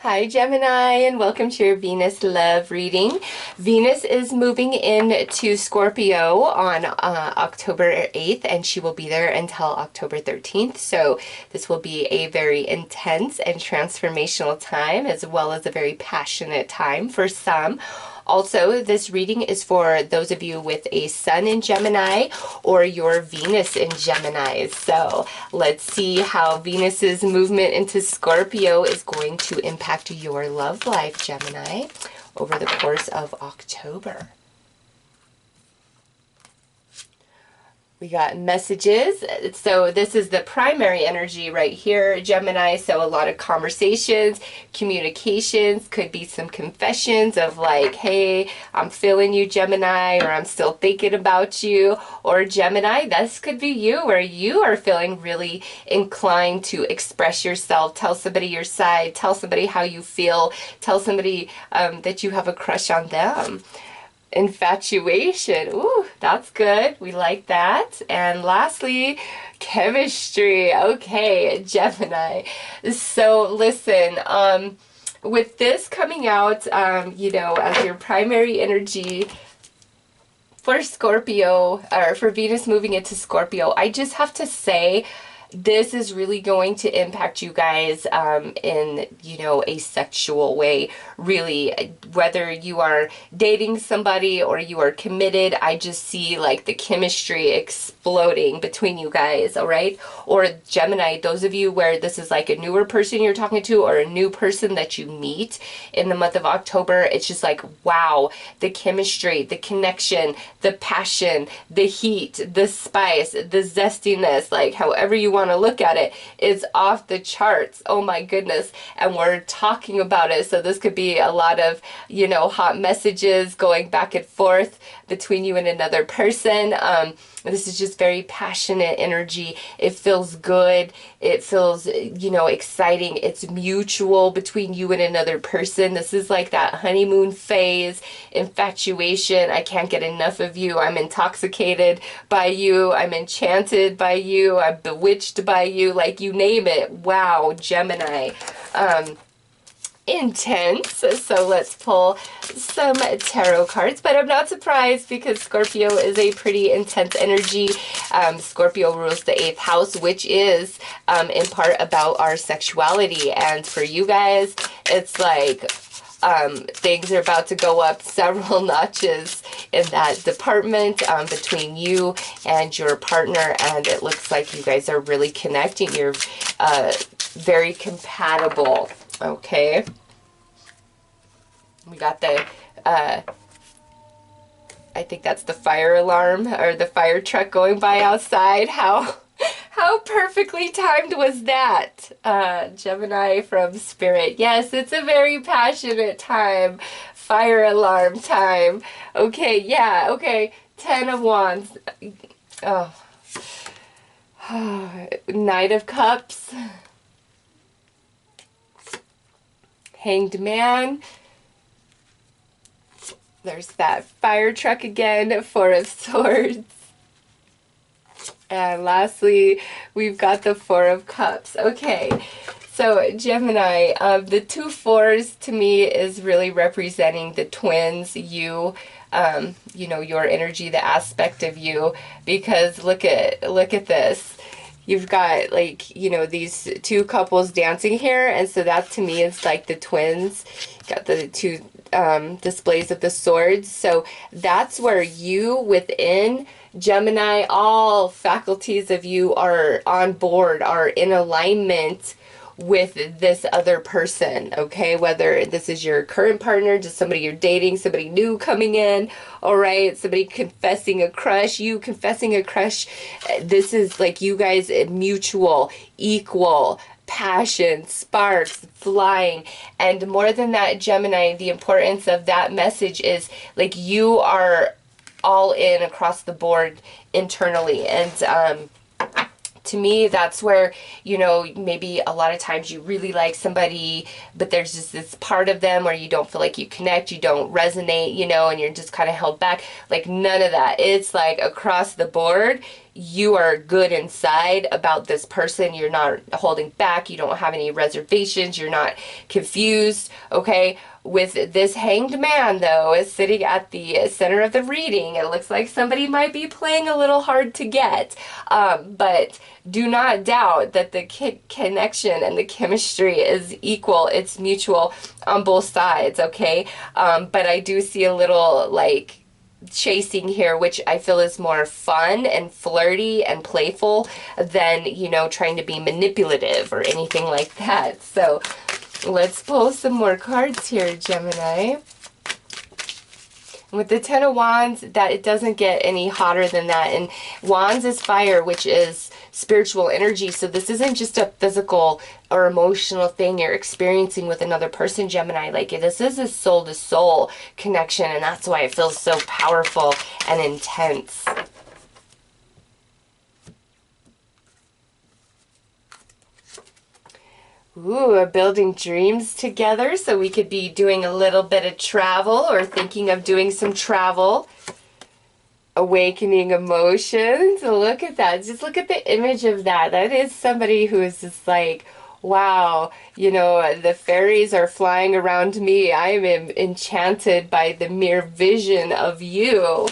Hi Gemini, and welcome to your Venus love reading. Venus is moving into Scorpio on October 8th, and she will be there until October 13th. So this will be a very intense and transformational time, as well as a very passionate time for some. Also, this reading is for those of you with a Sun in Gemini or your Venus in Gemini. So let's see how Venus's movement into Scorpio is going to impact your love life, Gemini, over the course of October. We got messages. So this is the primary energy right here, Gemini. So a lot of conversations, communications, could be some confessions of like, hey, I'm feeling you, Gemini, or I'm still thinking about you. Or Gemini, this could be you, where you are feeling really inclined to express yourself, tell somebody your side, tell somebody how you feel, tell somebody that you have a crush on them. Infatuation. Ooh, that's good. We like that. And lastly, chemistry. Okay, Gemini. So listen, with this coming out, as your primary energy for Scorpio, or for Venus moving into Scorpio, I just have to say, this is really going to impact you guys in, a sexual way, really. Whether you are dating somebody or you are committed, I just see like the chemistry exploding between you guys, all right? Or Gemini, those of you where this is like a newer person you're talking to or a new person that you meet in the month of October, it's just like, wow, the chemistry, the connection, the passion, the heat, the spice, the zestiness, like however you want to look at it, is off the charts. Oh my goodness. And we're talking about it. So this could be a lot of, hot messages going back and forth between you and another person. This is just very passionate energy. It feels good. It feels, exciting. It's mutual between you and another person. This is like that honeymoon phase, infatuation. I can't get enough of you. I'm intoxicated by you. I'm enchanted by you. I'm bewitched by you. Like, you name it. Wow, Gemini. Intense. So let's pull some tarot cards, but I'm not surprised because Scorpio is a pretty intense energy. Scorpio rules the 8th house, which is in part about our sexuality, and for you guys, it's like things are about to go up several notches in that department between you and your partner, and it looks like you guys are really connecting. You're very compatible. Okay. We got the, I think that's the fire alarm or the fire truck going by outside. How perfectly timed was that? Gemini from Spirit. Yes, it's a very passionate time. Fire alarm time. Okay, yeah, okay. 10 of Wands. Oh. Knight of Cups. Hanged Man. There's that fire truck again. 4 of Swords. And lastly, we've got the 4 of Cups. Okay, so Gemini, the 2 fours to me is really representing the twins, you, your energy, the aspect of you, because look at this. You've got these 2 couples dancing here, and so that to me is like the twins. Got the 2 displays of the swords. So that's where you within Gemini, all faculties of you are on board, are in alignment with this other person, okay? Whether this is your current partner, just somebody you're dating, somebody new coming in, all right? Somebody confessing a crush, you confessing a crush. This is like you guys mutual, equal, passion, sparks, flying. And more than that, Gemini, the importance of that message is like you are all in across the board internally. And to me, that's where, maybe a lot of times you really like somebody, but there's just this part of them where you don't feel like you connect, you don't resonate, and you're just kind of held back. Like, none of that. It's like across the board, you are good inside about this person. You're not holding back. You don't have any reservations. You're not confused, okay? With this Hanged Man, though, is sitting at the center of the reading. It looks like somebody might be playing a little hard to get, but do not doubt that the connection and the chemistry is equal. It's mutual on both sides, okay? But I do see a little, like, chasing here, which I feel is more fun and flirty and playful than, you know, trying to be manipulative or anything like that. So let's pull some more cards here, Gemini. With the Ten of Wands, that it doesn't get any hotter than that. And Wands is fire, which is spiritual energy. So this isn't just a physical or emotional thing you're experiencing with another person, Gemini. Like, this is a soul-to-soul connection, and that's why it feels so powerful and intense. Ooh, we're building dreams together, so we could be doing a little bit of travel or thinking of doing some travel. Awakening emotions. Look at that. Just look at the image of that. That is somebody who is just like, wow, you know, the fairies are flying around me. I am enchanted by the mere vision of you.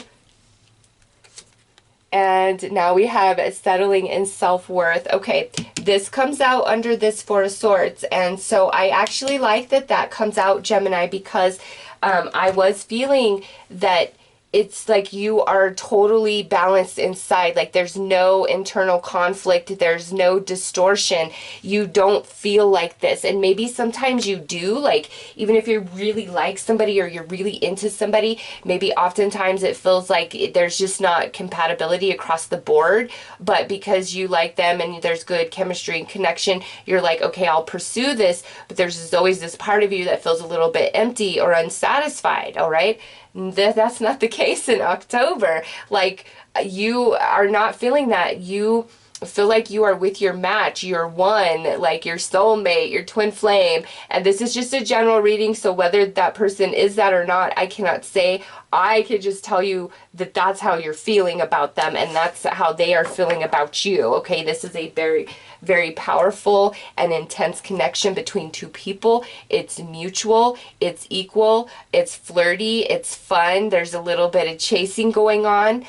And now we have settling in self-worth. Okay, this comes out under this Four of Swords. And so I actually like that that comes out, Gemini, because I was feeling that it's like you are totally balanced inside. Like, there's no internal conflict. There's no distortion. You don't feel like this. And maybe sometimes you do. Like, even if you really like somebody or you're really into somebody, maybe oftentimes it feels like there's just not compatibility across the board. But because you like them and there's good chemistry and connection, you're like, okay, I'll pursue this. But there's always this part of you that feels a little bit empty or unsatisfied, all right? That's not the case in October. Like, you are not feeling that. You feel like you are with your match, your one, like your soulmate, your twin flame. And this is just a general reading, so whether that person is that or not, I cannot say. I could just tell you that that's how you're feeling about them, and that's how they are feeling about you, okay? This is a very, very powerful and intense connection between two people. It's mutual, it's equal, it's flirty, it's fun. There's a little bit of chasing going on.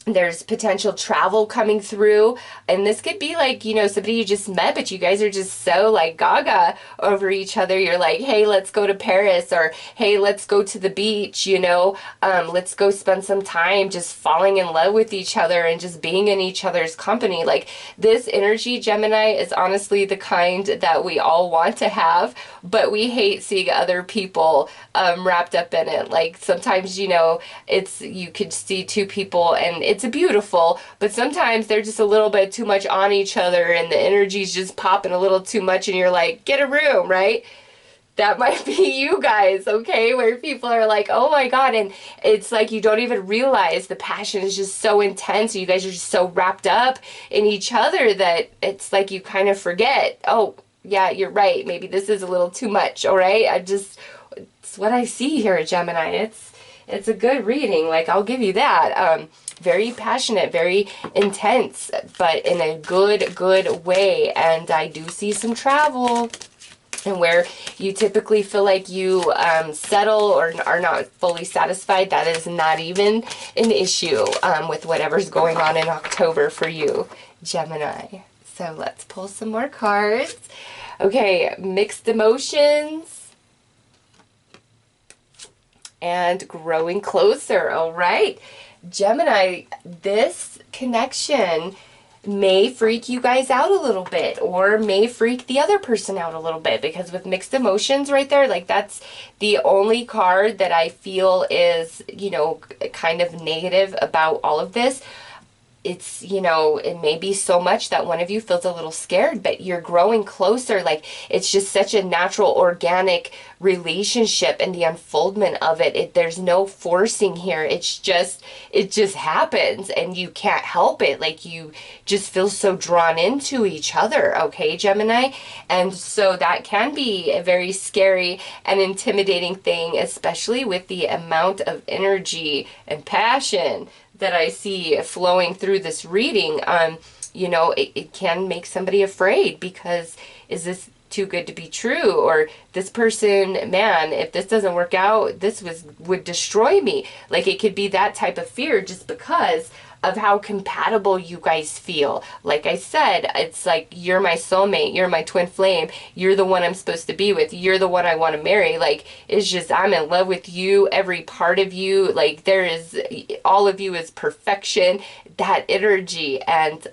There's potential travel coming through, and this could be like, you know, somebody you just met, but you guys are just so like gaga over each other. You're like, hey, let's go to Paris, or hey, let's go to the beach, you know, let's go spend some time just falling in love with each other and just being in each other's company. Like, this energy, Gemini, is honestly the kind that we all want to have, but we hate seeing other people wrapped up in it. Like, sometimes, you know, you could see two people and it's beautiful, but sometimes they're just a little bit too much on each other and the energy's just popping a little too much and you're like, get a room, right? That might be you guys, okay? Where people are like, oh my God, and it's like you don't even realize the passion is just so intense. You guys are just so wrapped up in each other that it's like you kind of forget, oh yeah, you're right, maybe this is a little too much, all right? It's what I see here, Gemini. It's a good reading, like, I'll give you that. Very passionate, very intense, but in a good way. And I do see some travel, and where you typically feel like you settle or are not fully satisfied, that is not even an issue with whatever's going on in October for you, Gemini. So let's pull some more cards. Okay, mixed emotions and growing closer. All right, Gemini, this connection may freak you guys out a little bit, or may freak the other person out a little bit, because with mixed emotions right there, like, that's the only card that I feel is, you know, kind of negative about all of this. It's, you know, it may be so much that one of you feels a little scared, but you're growing closer. Like, it's just such a natural, organic relationship, and the unfoldment of it, there's no forcing here. It just happens, and you can't help it. Like, you just feel so drawn into each other, okay, Gemini? And so that can be a very scary and intimidating thing, especially with the amount of energy and passion that I see flowing through this reading, you know, it can make somebody afraid because is this too good to be true? Or this person, man, if this doesn't work out, would destroy me. Like, it could be that type of fear just because of how compatible you guys feel. Like I said, it's like, you're my soulmate, you're my twin flame, you're the one I'm supposed to be with, you're the one I want to marry. Like, it's just, I'm in love with you, every part of you. Like, there is, all of you is perfection, that energy. And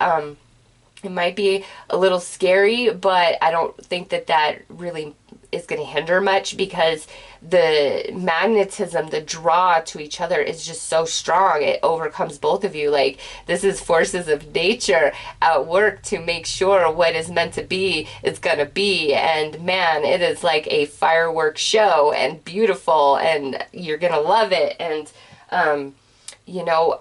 it might be a little scary, but I don't think that really is going to hinder much, because the magnetism, the draw to each other is just so strong. It overcomes both of you. Like, this is forces of nature at work to make sure what is meant to be is going to be. And man, it is like a fireworks show, and beautiful, and you're going to love it. And, you know,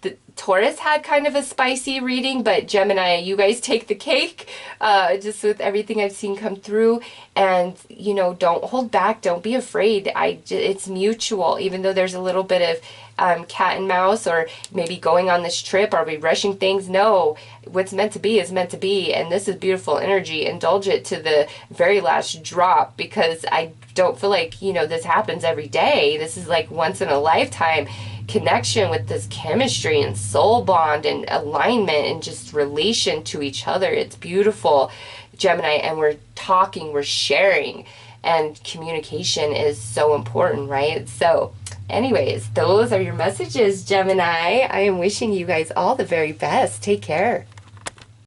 the Taurus had kind of a spicy reading, but Gemini, you guys take the cake, just with everything I've seen come through. And, you know, don't hold back. Don't be afraid. It's mutual, even though there's a little bit of cat and mouse, or maybe going on this trip. Are we rushing things? No, what's meant to be is meant to be. And this is beautiful energy. Indulge it to the very last drop, because I don't feel like, you know, this happens every day. This is like once in a lifetime connection with this chemistry and soul bond and alignment and just relation to each other. It's beautiful, Gemini, and we're talking, we're sharing, and communication is so important, right? So anyways, those are your messages, Gemini. I am wishing you guys all the very best. Take care.